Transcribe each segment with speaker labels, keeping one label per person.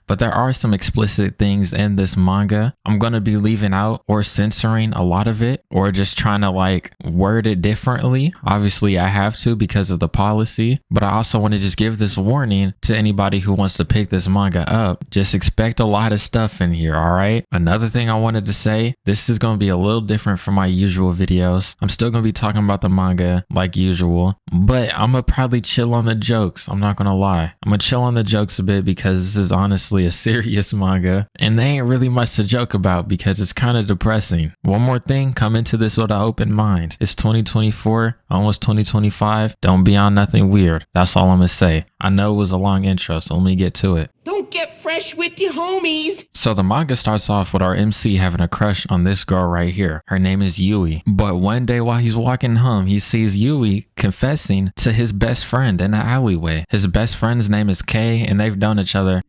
Speaker 1: but there are some explicit things in this manga. I'm going to be leaving out or censoring a lot of it, or just trying to like word it differently. Obviously I have to because of the policy, but I also want to just give this warning to anybody who wants to pick this manga up. Just expect a lot of stuff in here, all right? Another thing I wanted to say, this is going to be a little different from my usual videos. I'm still going to be talking about the manga like usual, but I'm going to probably chill on the jokes. I'm not going to lie. I'm going to chill on the jokes a bit because this is honestly a serious manga and they ain't really much to joke about because it's kind of depressing. One more thing, come into this with an open mind. It's 2024, almost 2025. Don't be on nothing weird. That's all I'm going to say. I know it was a long intro, so let me get to it.
Speaker 2: Don't get fresh with your homies.
Speaker 1: So the manga starts off with our MC having a crush on this girl right here. Her name is Yui. But one day while he's walking home, he sees Yui confessing to his best friend in an alleyway. His best friend's name is Kei, and they've known each other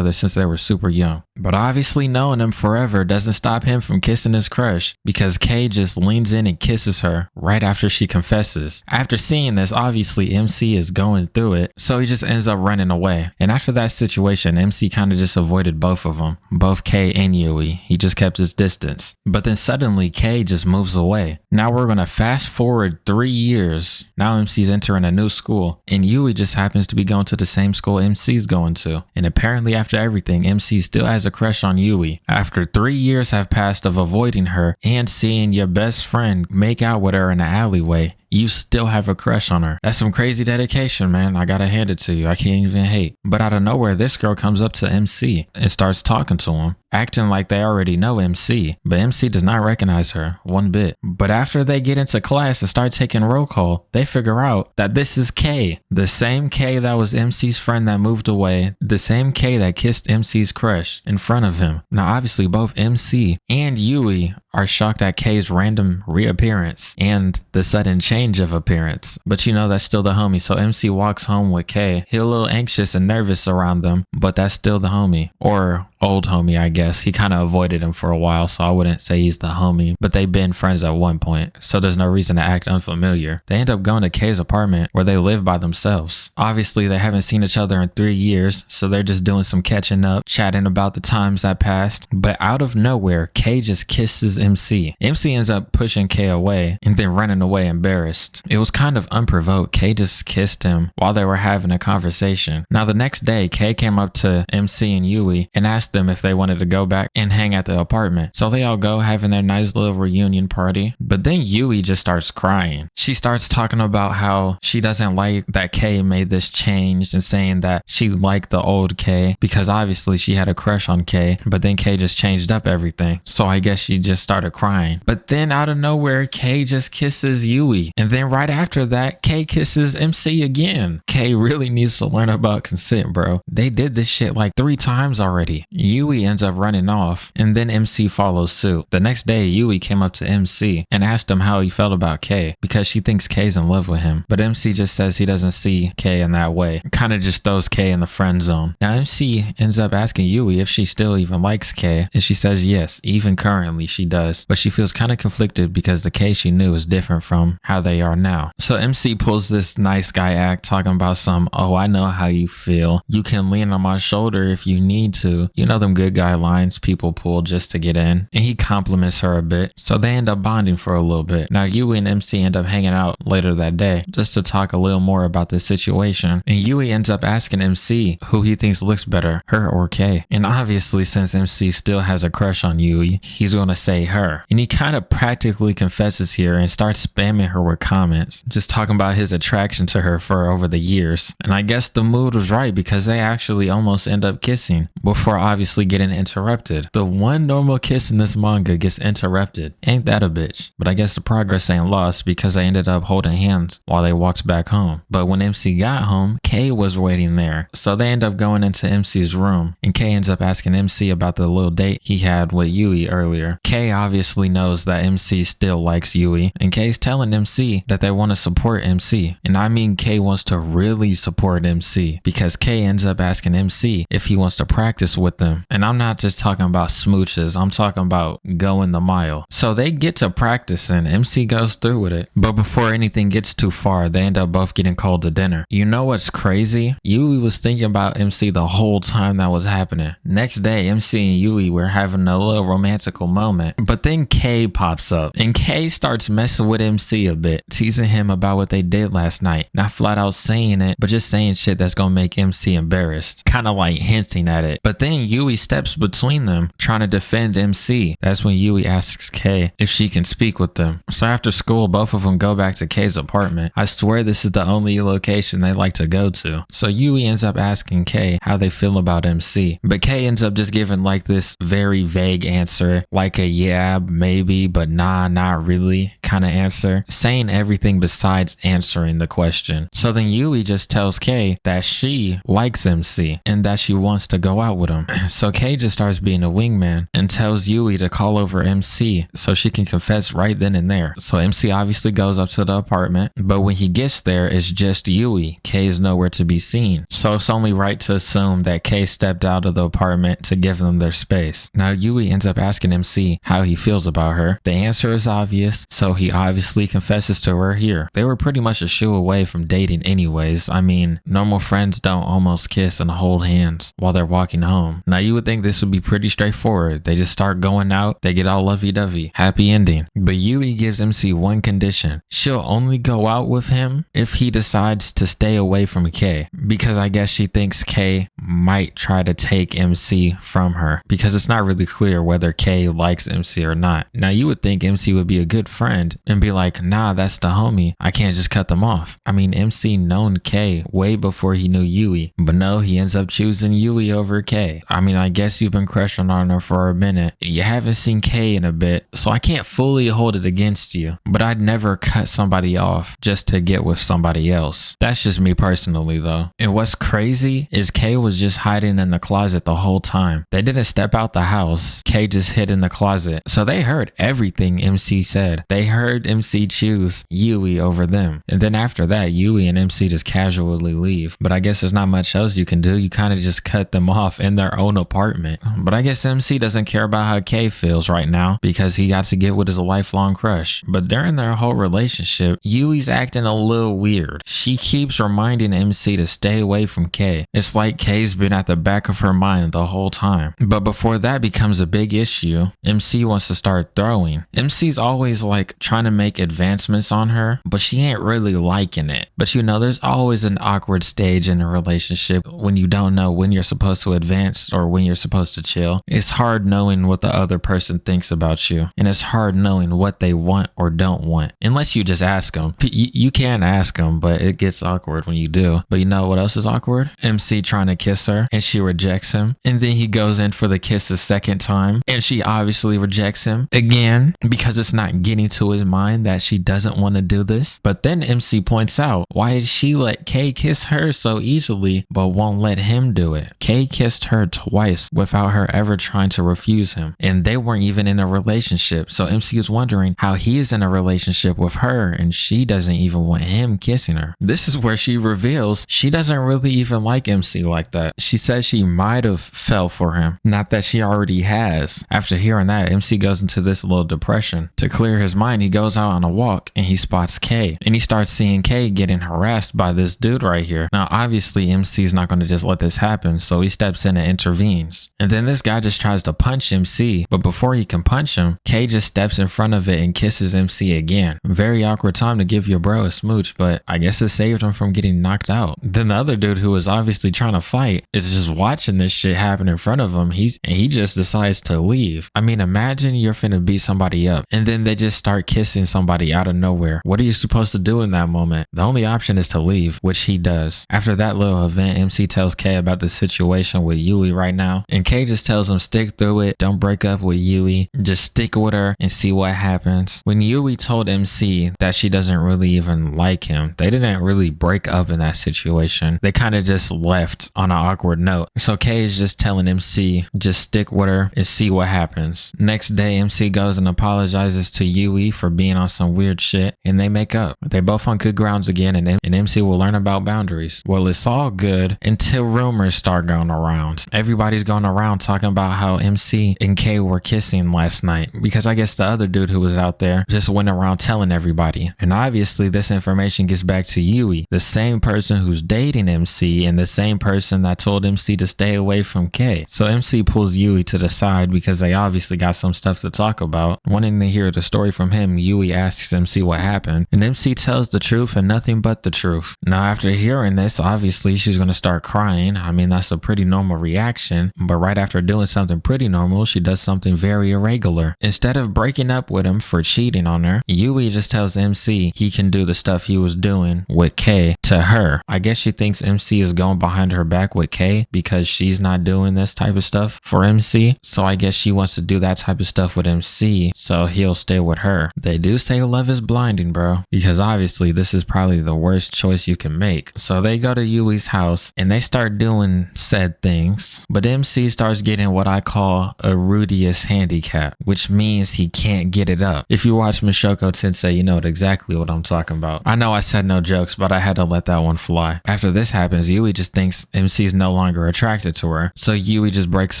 Speaker 1: since they were super young. But obviously knowing him forever doesn't stop him from kissing his crush, because Kei just leans in and kisses her right after she confesses. After seeing this, obviously MC is going through it, so he just ends up running away. And after that situation, MC kind of just avoided both of them, both Kei and Yui. He just kept his distance. But then suddenly Kei just moves away. Now we're gonna fast forward 3 years. Now MC's entering a new school, and Yui just happens to be going to the same school MC's going to. And apparently after everything, MC still has a crush on Yui. After 3 years have passed of avoiding her and seeing your best friend make out with her in the alleyway, you still have a crush on her. That's some crazy dedication, man. I gotta hand it to you. I can't even hate. But out of nowhere, this girl comes up to MC and starts talking to him, acting like they already know MC. But MC does not recognize her one bit. But after they get into class and start taking roll call, they figure out that this is Kei. The same Kei that was MC's friend that moved away. The same Kei that kissed MC's crush in front of him. Now obviously both MC and Yui are shocked at Kei's random reappearance and the sudden change of appearance. But you know that's still the homie, so MC walks home with Kei. He's a little anxious and nervous around them, but that's still the homie. Or old homie, I guess. He kind of avoided him for a while, so I wouldn't say he's the homie, but they've been friends at one point, so there's no reason to act unfamiliar. They end up going to Kei's apartment where they live by themselves. Obviously, they haven't seen each other in 3 years, so they're just doing some catching up, chatting about the times that passed. But out of nowhere, Kei just kisses MC. MC ends up pushing Kei away and then running away embarrassed. It was kind of unprovoked. Kei just kissed him while they were having a conversation. Now the next day, Kei came up to MC and Yui and asked them if they wanted to go back and hang at the apartment. So they all go, having their nice little reunion party. But then Yui just starts crying. She starts talking about how she doesn't like that Kei made this change and saying that she liked the old Kei because obviously she had a crush on Kei, but then Kei just changed up everything. So I guess she just started crying. But then out of nowhere, Kei just kisses Yui. And then right after that, Kei kisses MC again. Kei really needs to learn about consent, bro. They did this shit like 3 times already. Yui ends up running off, and then MC follows suit. The next day, Yui came up to MC and asked him how he felt about Kei because she thinks Kei's in love with him. But MC just says he doesn't see Kei in that way. Kind of just throws Kei in the friend zone. Now MC ends up asking Yui if she still even likes Kei, and she says yes, even currently she does. But she feels kind of conflicted because the Kei she knew is different from how they are now. So MC pulls this nice guy act, talking about some, oh, I know how you feel. You can lean on my shoulder if you need to. You know them good guy lines people pull just to get in. And he compliments her a bit. So they end up bonding for a little bit. Now Yui and MC end up hanging out later that day just to talk a little more about this situation. And Yui ends up asking MC who he thinks looks better, her or Kei. And obviously since MC still has a crush on Yui, he's gonna say her. And he kind of practically confesses here and starts spamming her with comments, just talking about his attraction to her for over the years. And I guess the mood was right because they actually almost end up kissing before obviously getting interrupted. The one normal kiss in this manga gets interrupted. Ain't that a bitch? But I guess the progress ain't lost because they ended up holding hands while they walked back home. But when MC got home, Kei was waiting there. So they end up going into MC's room, and Kei ends up asking MC about the little date he had with Yui earlier. Kei obviously knows that MC still likes Yui, and Kei's telling MC that they want to support MC. And I mean Kei wants to really support MC because Kei ends up asking MC if he wants to practice with them them. And I'm not just talking about smooches, I'm talking about going the mile. So they get to practice and MC goes through with it. But before anything gets too far, they end up both getting called to dinner. You know what's crazy? Yui was thinking about MC the whole time that was happening. Next day, MC and Yui were having a little romantical moment. But then K pops up and K starts messing with MC a bit, teasing him about what they did last night. Not flat out saying it, but just saying shit that's gonna make MC embarrassed. Kind of like hinting at it. But then Yui steps between them, trying to defend MC. That's when Yui asks K if she can speak with them. So after school, both of them go back to K's apartment. I swear this is the only location they like to go to. So Yui ends up asking K how they feel about MC. But K ends up just giving like this very vague answer, like a yeah, maybe, but nah, not really kind of answer, saying everything besides answering the question. So then Yui just tells K that she likes MC and that she wants to go out with him. So K just starts being a wingman and tells Yui to call over MC so she can confess right then and there. So MC obviously goes up to the apartment, but when he gets there, it's just Yui. K is nowhere to be seen. So it's only right to assume that K stepped out of the apartment to give them their space. Now Yui ends up asking MC how he feels about her. The answer is obvious, so he obviously confesses to her here. They were pretty much a shoe away from dating anyways. I mean, normal friends don't almost kiss and hold hands while they're walking home. Now you would think this would be pretty straightforward. They just start going out, they get all lovey-dovey. Happy ending. But Yui gives MC one condition. She'll only go out with him if he decides to stay away from K, because I guess she thinks K might try to take MC from her, because it's not really clear whether K likes MC or not. Now you would think MC would be a good friend and be like, nah, that's the homie, I can't just cut them off. I mean, MC known K way before he knew Yui, but no, he ends up choosing Yui over K. I mean, I guess you've been crushing on her for a minute. You haven't seen K in a bit, so I can't fully hold it against you, but I'd never cut somebody off just to get with somebody else. That's just me personally though. And what's crazy is K was just hiding in the closet the whole time. They didn't step out the house. K just hid in the closet. So they heard everything MC said. They heard MC choose Yui over them. And then after that, Yui and MC just casually leave. But I guess there's not much else you can do. You kind of just cut them off in their own apartment. But I guess MC doesn't care about how K feels right now because he got to get with his lifelong crush. But during their whole relationship, Yui's acting a little weird. She keeps reminding MC to stay away from K. It's like K's been at the back of her mind the whole time. But before that becomes a big issue, MC wants to start throwing. MC's always like trying to make advancements on her, but she ain't really liking it. But you know, there's always an awkward stage in a relationship when you don't know when you're supposed to advance or when you're supposed to chill. It's hard knowing what the other person thinks about you, and it's hard knowing what they want or don't want, unless you just ask them. You can ask them, but it gets awkward when you do. But you know what else is awkward? MC trying to kiss her and she rejects him, and then he goes in for the kiss a second time and she obviously rejects him again because it's not getting to his mind that she doesn't want to do this. But then MC points out, why did she let K kiss her so easily but won't let him do it? K kissed her twice without her ever trying to refuse him, and they weren't even in a relationship. So MC is wondering how he is in a relationship with her and she doesn't even want him kissing her. This is where she reveals she doesn't really even like MC like that. She says she might have fell for him, not that she already has. After hearing that, MC goes into this little depression. To clear his mind, he goes out on a walk and he spots K, and he starts seeing K getting harassed by this dude right here. Now obviously MC's not going to just let this happen, so he steps in and intervenes. And then this guy just tries to punch MC, but before he can punch him, K just steps in front of it and kisses MC again. Very awkward time to give your bro a smooch, but I guess it saved him from getting knocked out. Then the other dude who was obviously trying to fight is just watching this shit happen in front of him. He just decides to leave. I mean, imagine you're finna beat somebody up and then they just start kissing somebody out of nowhere. What are you supposed to do in that moment? The only option is to leave, which he does. After that little event, MC tells K about the situation with Yui right now, and K just tells him stick through it, don't break up with Yui, just stick with her and see what happens. When Yui told MC that she doesn't really even like him, they didn't really break up in that situation. They kind of just left on an awkward note. So Kay is just telling MC, just stick with her and see what happens. Next day, MC goes and apologizes to Yui for being on some weird shit, and they make up. They both on good grounds again, and MC will learn about boundaries. Well, it's all good until rumors start going around. Everybody's going around talking about how MC and Kay were kissing last night, because I guess the other dude who was out there just went around telling everybody. And obviously this information gets back to Yui, the same person who's dating MC and the same person that told MC to stay away from Kay. So MC pulls Yui to the side because they obviously got some stuff to talk about. Wanting to hear the story from him, Yui asks MC what happened, and MC tells the truth and nothing but the truth. Now after hearing this, obviously she's going to start crying. I mean, that's a pretty normal reaction, but right after doing something pretty normal, she does something very irregular. Instead of breaking up with him for cheating on her, Yui just tells MC he can do the stuff he was doing with Kay to her. I guess she thinks MC is going behind her back with Kay because she's not doing this type of stuff for MC. So I guess she wants to do that type of stuff with MC so he'll stay with her. They do say love is blinding, bro, because obviously this is probably the worst choice you can make. So they go to Yui's house and they start doing said things, but MC starts getting what I call a Rudius handicap, which means he can't get it up. If you watch Mishoko Tensei, you know exactly what I'm talking about. I know I said no jokes, but I had to let that one fly. After this happens, Yui just thinks MC's no longer attracted to her, so Yui just breaks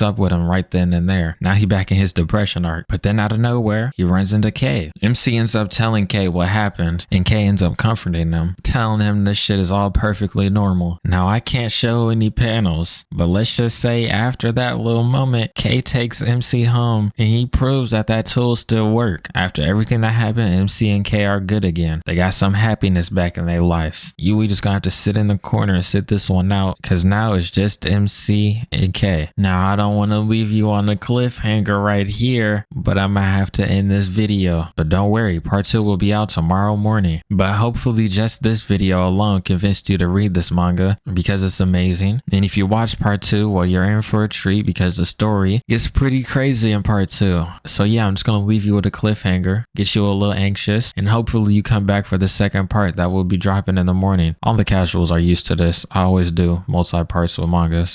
Speaker 1: up with him right then and there. Now he back in his depression arc, but then out of nowhere, he runs into Kay. MC ends up telling Kay what happened, and Kay ends up comforting him, telling him this shit is all perfectly normal. Now I can't show any panels, but let's just say after that little moment, Kay takes MC home, and he proves that that tool still work. After everything that happened, MC and Kay are good again. They got some happiness back in their lives. Yui just gonna have to sit in the corner and sit this one out, cause now it's just MC and Kay. Now I don't want to leave you on a cliffhanger right here, but I'm gonna have to end this video. But don't worry, part 2 will be out tomorrow morning. But hopefully just this video alone convinced you to read this manga because it's amazing. And if you watch part 2, well, you're in for a treat because the story gets pretty crazy in part 2. So yeah, I'm just gonna leave you with a cliffhanger, get you a little anxious, and hopefully you come back for the second part that will be dropping in the morning. All the casuals are used to this. I always do multi-parts with mangas.